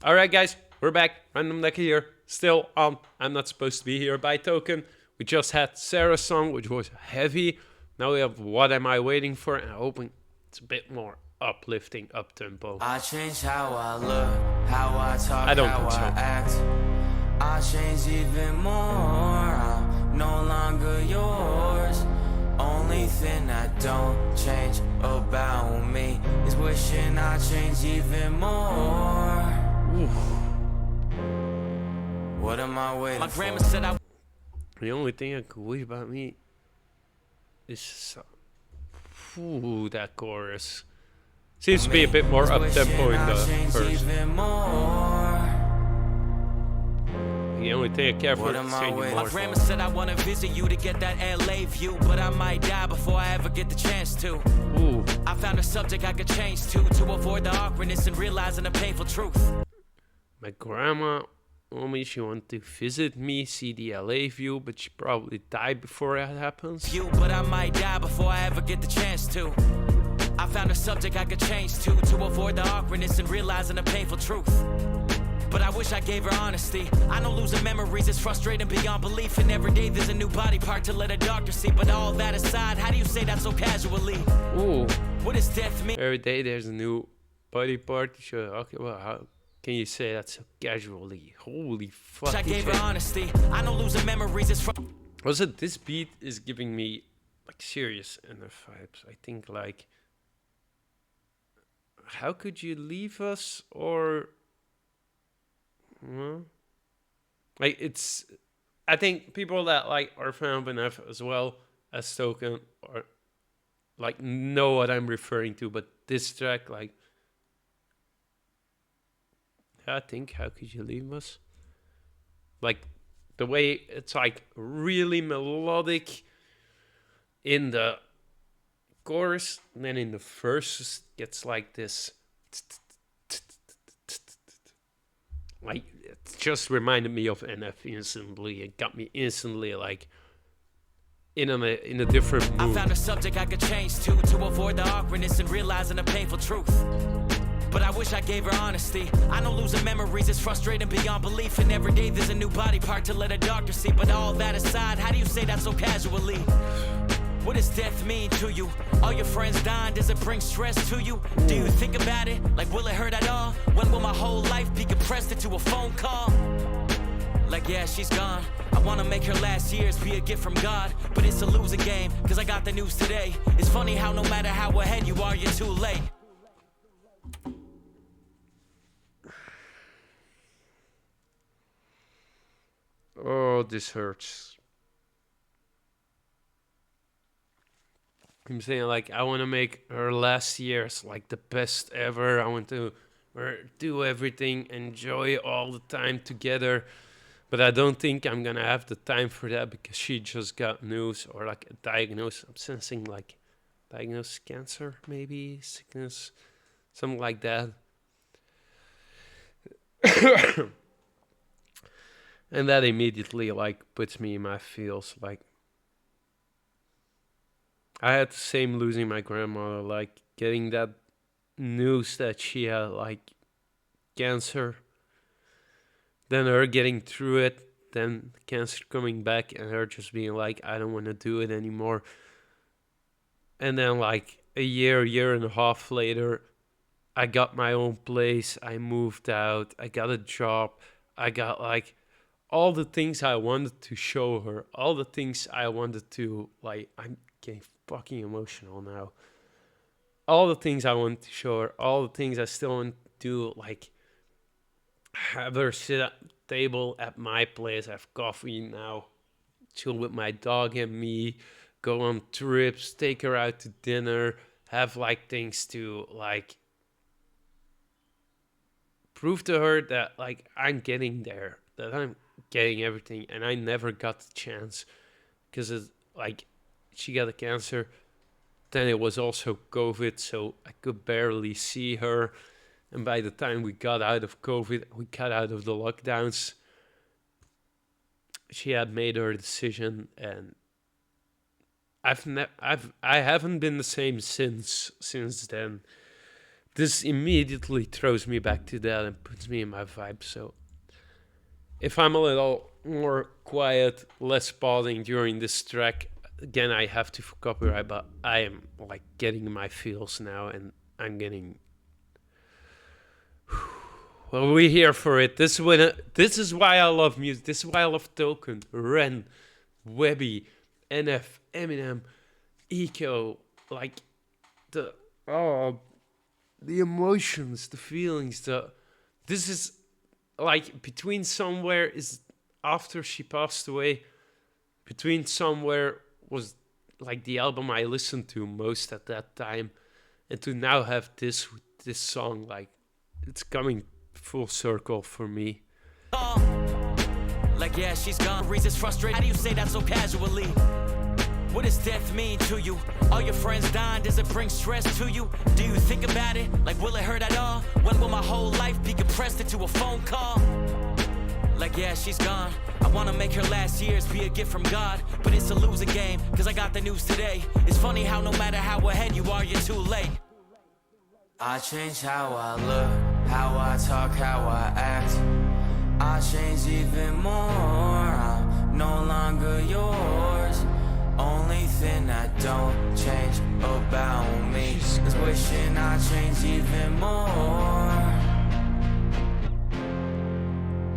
Alright guys, we're back. Random Decker here. Still I'm not supposed to be here by token. We just had Sarah's song, which was heavy. Now we have What Am I Waiting For? And I'm hoping it's a bit more uplifting, up-tempo. I change how I look, how I talk, I don't how think so. I act. I change even more, I'm no longer yours. Only thing I don't change about me is wishing I change even more. What am I waiting for? My grandma said I... The only thing I could wish about me is that chorus. Seems to be a bit more up-tempo in the verse. The only thing I care for is changing more. My grandma said I wanna visit you to get that LA view, but I might die before I ever get the chance to. Ooh. I found a subject I could change to avoid the awkwardness and realizing the painful truth. My grandma told me she wanted to visit me, see the LA view, but she probably died before that happens. But I might die before I ever get the chance to. I found a subject I could change to avoid the awkwardness and realizing the painful truth. But I wish I gave her honesty. I know losing memories is frustrating beyond belief, and every day there's a new body part to let a doctor see. But all that aside, how do you say that so casually? Ooh. What does death mean? Every day there's a new body part. Sure, okay, well, how can you say that so casually? Holy fuck! I gave her honesty. I know losing memories is Was it this beat is giving me like serious inner vibes? I think like, how could you leave us? Or like it's, I think people that like are fan of NF as well as Token or like know what I'm referring to. But this track, like, I think how could you leave us? Like the way it's like really melodic in the chorus, and then in the verse gets like this. Like it just reminded me of NF instantly. It got me instantly like in a different mood. I found a subject I could change to avoid the awkwardness and realizing the painful truth. But I wish I gave her honesty. I know losing memories is frustrating beyond belief, and every day there's a new body part to let a doctor see. But all that aside, how do you say that so casually? What does death mean to you? All your friends dying, does it bring stress to you? Do you think about it? Like, will it hurt at all? When will my whole life be compressed into a phone call? Like, yeah, she's gone. I wanna make her last years be a gift from God, but it's a losing game, cause I got the news today. It's funny how no matter how ahead you are, you're too late. Oh, this hurts. I'm saying like I want to make her last years like the best ever. I want to do everything, enjoy all the time together. But I don't think I'm gonna have the time for that because she just got news or like a diagnosis. I'm sensing like diagnosed cancer, maybe sickness, something like that. And that immediately like puts me in my feels. Like I had the same losing my grandmother, like getting that news that she had like cancer, then her getting through it, then cancer coming back and her just being like, I don't want to do it anymore. And then like a year and a half later, I got my own place, I moved out, I got a job, I got like all the things I wanted to show her, all the things I wanted to, like, I'm getting fucking emotional now. All the things I wanted to show her, all the things I still want to do, like, have her sit at the table at my place, have coffee now, chill with my dog and me, go on trips, take her out to dinner, have, like, things to, like, prove to her that, like, I'm getting there, that I'm getting everything, and I never got the chance because it's like she got a cancer, then it was also COVID, so I could barely see her. And by the time we got out of COVID, we got out of the lockdowns, she had made her decision, and I haven't been the same since then. this immediately throws me back to that and puts me in my vibe. So if I'm a little more quiet, less pausing during this track, again, I have to for copyright, but I am like getting my feels now, and I'm getting. Well, we're here for it. This is why I love music. This is why I love Token, Ren, Webby, NF, Eminem, Eco. Like the the emotions, the feelings. This is like Between Somewhere is after she passed away. Between Somewhere was like the album I listened to most at that time, and to now have this song, like, it's coming full circle for me. Like, yeah, she's gone. Reasons frustrated. How do you say that so casually? What does death mean to you? All your friends dying, does it bring stress to you? Do you think about it? Like, will it hurt at all? When will my whole life be compressed into a phone call? Like, yeah, she's gone. I wanna make her last years be a gift from God, but it's a losing game, cause I got the news today. It's funny how no matter how ahead you are, you're too late. I change how I look, how I talk, how I act. I change even more, I'm no longer yours. Only thing that don't change about me is wishing I changed even more.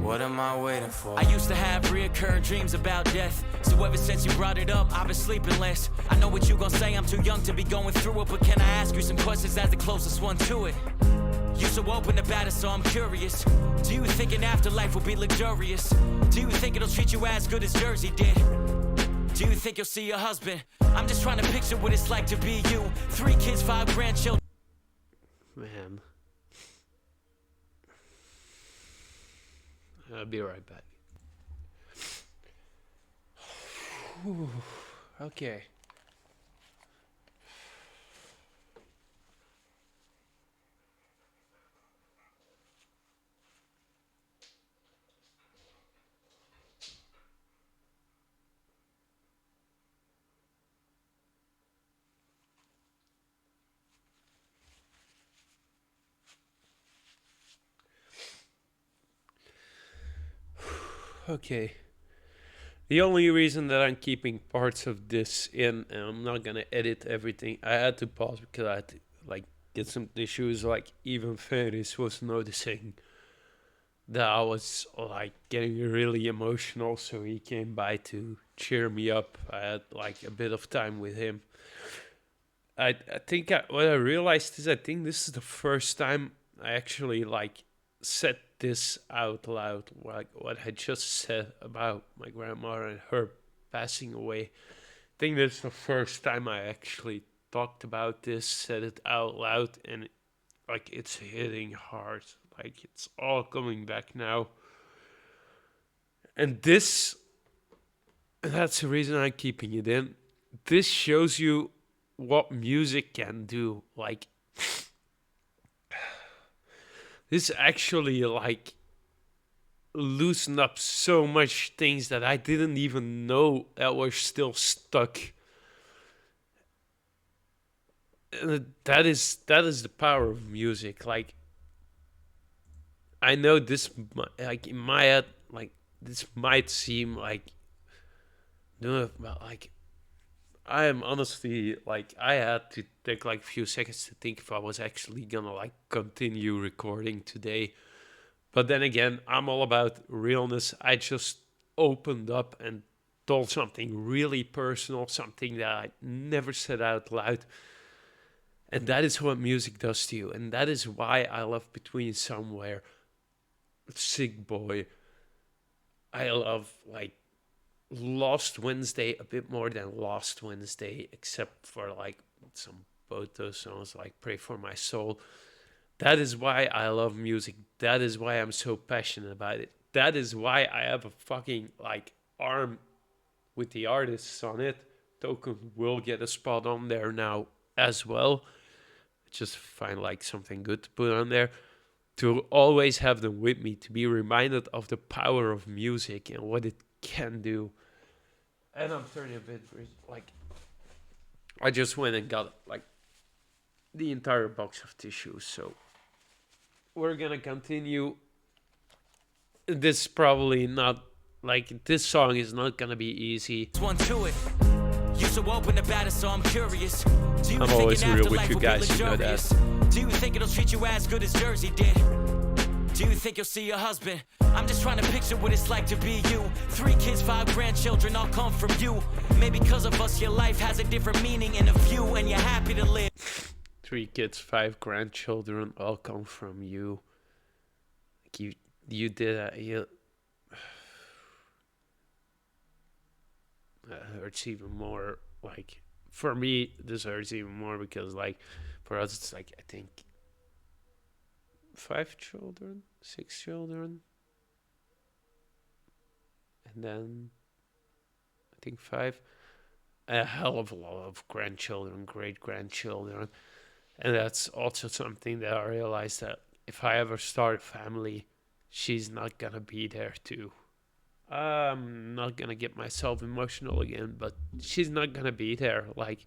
What am I waiting for? I used to have reoccurring dreams about death, so ever since you brought it up, I've been sleeping less. I know what you gon' say, I'm too young to be going through it, but can I ask you some questions as the closest one to it? You so open about it, so I'm curious. Do you think an afterlife will be luxurious? Do you think it'll treat you as good as Jersey did? Do you think you'll see your husband? I'm just trying to picture what it's like to be you. 3 kids, 5 grandchildren. Man. I'll be right back. Okay. Okay. The only reason that I'm keeping parts of this in, and I'm not gonna edit everything, I had to pause because I had to like get some tissues. Like, even Ferris was noticing that I was like getting really emotional, so he came by to cheer me up. I had like a bit of time with him. I think what I realized is I think this is the first time I actually like said this out loud, like what I just said about my grandma and her passing away. I think that's the first time I actually talked about this, said it out loud, and like it's hitting hard. Like, it's all coming back now. And that's the reason I'm keeping it in. This shows you what music can do. Like, this actually like loosened up so much things that I didn't even know that were still stuck. And that is the power of music. Like, I know this, like, in my head, like, this might seem like, no, but like, I am honestly, like, I had to take like a few seconds to think if I was actually gonna like continue recording today. But then again, I'm all about realness. I just opened up and told something really personal, something that I never said out loud. And that is what music does to you. And that is why I love Between Somewhere, Sick Boy. I love like Lost Wednesday a bit more than Lost Wednesday, except for like some both those songs like Pray for My Soul. That is why I love music. That is why I'm so passionate about it. That is why I have a fucking like arm with the artists on it. Token will get a spot on there now as well. Just find like something good to put on there. To always have them with me, to be reminded of the power of music and what it can do. And I'm turning a bit like, I just went and got like the entire box of tissues. So we're gonna continue. This probably not like this song is not gonna be easy. One to it. You so open about it, so I'm curious. Do you I'm think always an real with afterlife you will guys, be you know that. luxurious? Do you think it'll treat you as good as Jersey did? Do you think you'll see your husband? I'm just trying to picture what it's like to be you. 3 kids, 5 grandchildren, all come from you. Maybe because of us, your life has a different meaning and a view, and you're happy to live. 3 kids, 5 grandchildren, all come from you. Like you did that. That hurts even more. Like for me, this hurts even more because like for us, it's like I think 5 children, 6 children, and then I think 5. A hell of a lot of grandchildren, great grandchildren, and that's also something that I realized that if I ever start a family, she's not gonna be there too. I'm not gonna get myself emotional again, but she's not gonna be there. Like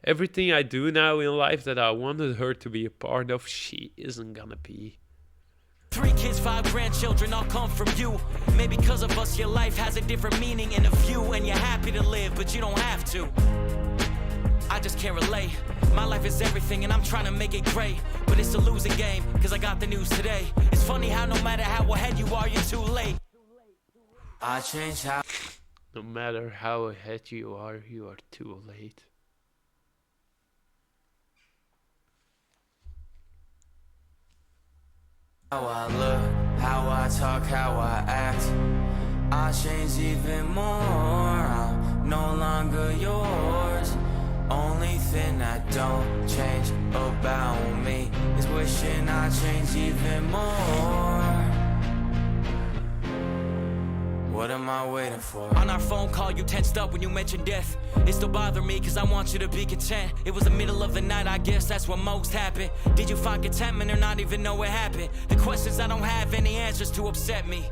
everything I do now in life that I wanted her to be a part of, she isn't gonna be. 3 kids, 5 grandchildren, all come from you. Maybe because of us, your life has a different meaning and a view, and you're happy to live, but you don't have to. I just can't relate. My life is everything, and I'm trying to make it great. But it's a losing game, cause I got the news today. It's funny how no matter how ahead you are, you're too late. I change how. No matter how ahead you are too late. How I look, how I talk, how I act. I change even more. I'm no longer yours. Only thing I don't change about me is wishing I changed even more. What am I waiting for? On our phone call, you tensed up when you mentioned death. It still bothered me cause I want you to be content. It was the middle of the night, I guess that's what most happened. Did you find contentment or not even know what happened? The questions I don't have any answers to upset me.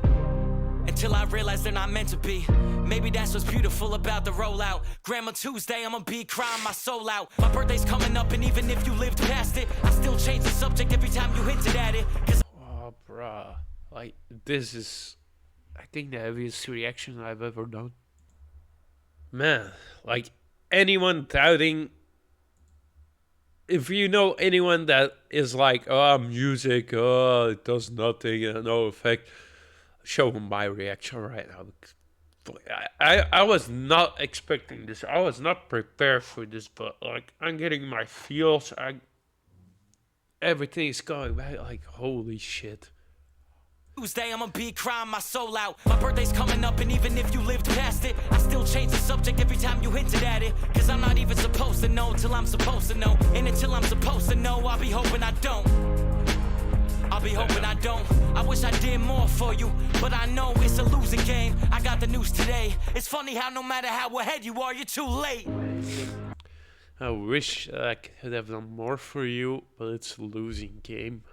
Until I realize they're not meant to be. Maybe that's what's beautiful about the rollout. Grandma Tuesday, I'ma be crying my soul out. My birthday's coming up and even if you lived past it, I still change the subject every time you hinted at it. Cause oh, bruh. Like, this is, I think, the heaviest reaction I've ever done. Man, like, anyone doubting... If you know anyone that is like, oh, music, oh, it does nothing, no effect, show them my reaction right now. I was not expecting this. I was not prepared for this, but like I'm getting my feels. Everything is going back. Like holy shit. Tuesday, I'ma be crying my soul out. My birthday's coming up, and even if you lived past it, I still change the subject every time you hinted at it. Cause I'm not even supposed to know till I'm supposed to know. And until I'm supposed to know, I'll be hoping I don't. I'll be hoping I don't. I wish I did more for you, but I know it's a losing game. I got the news today. It's funny how no matter how ahead you are, you're too late. I wish I could have done more for you, but it's a losing game.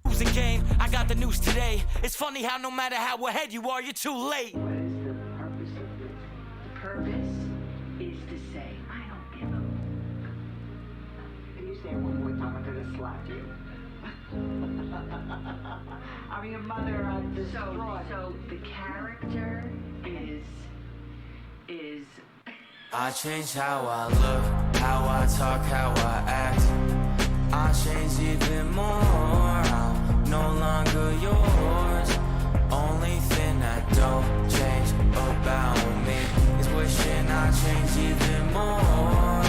Losing game. I got the news today. It's funny how no matter how ahead you are, you're too late. What is the purpose of this? The purpose is to say, I don't give a... Can you say it one more time? I'm gonna slap you. I mean, your mother so the character is I change how I look, how I talk, how I act. I change even more. I'm no longer yours. Only thing I don't change about me is wishing I changed even more.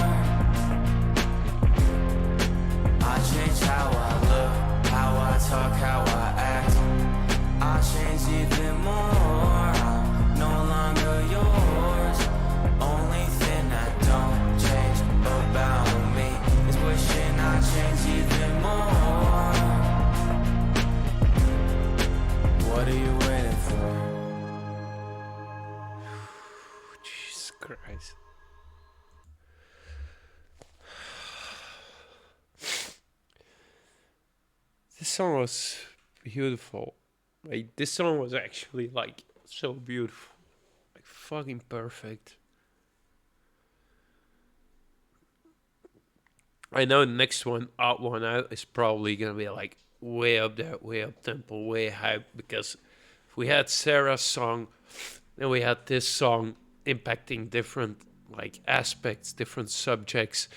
I change how I look, how I talk, how I act. I change even more. I'm no longer yours. Only thing I don't change about me is wishing I changed even more. What are you waiting for? Jesus Christ. This song was beautiful. Like this song was actually like so beautiful. Like fucking perfect. I know the next one, Odd One Out, is probably gonna be like way up there, way up tempo, way hype, because if we had Sarah's song, then we had this song impacting different like aspects, different subjects.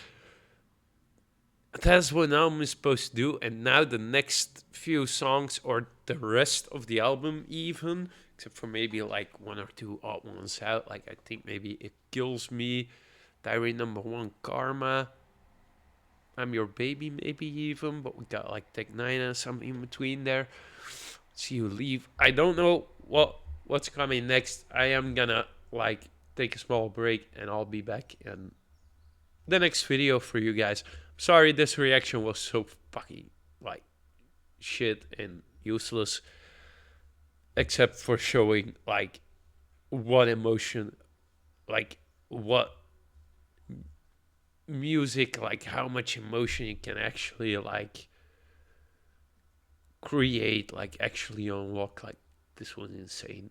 That's what an album is supposed to do, and now the next few songs, or the rest of the album even, except for maybe like one or two odd ones out, like I think maybe It Kills Me, Diary Number One, Karma, I'm Your Baby maybe even, but we got like Tech Nine and something in between there. See You Leave. I don't know what's coming next. I am gonna like take a small break, and I'll be back in the next video for you guys. Sorry this reaction was so fucking like shit and useless, except for showing like what emotion, like what music, like how much emotion you can actually like create, like actually unlock. Like this was insane.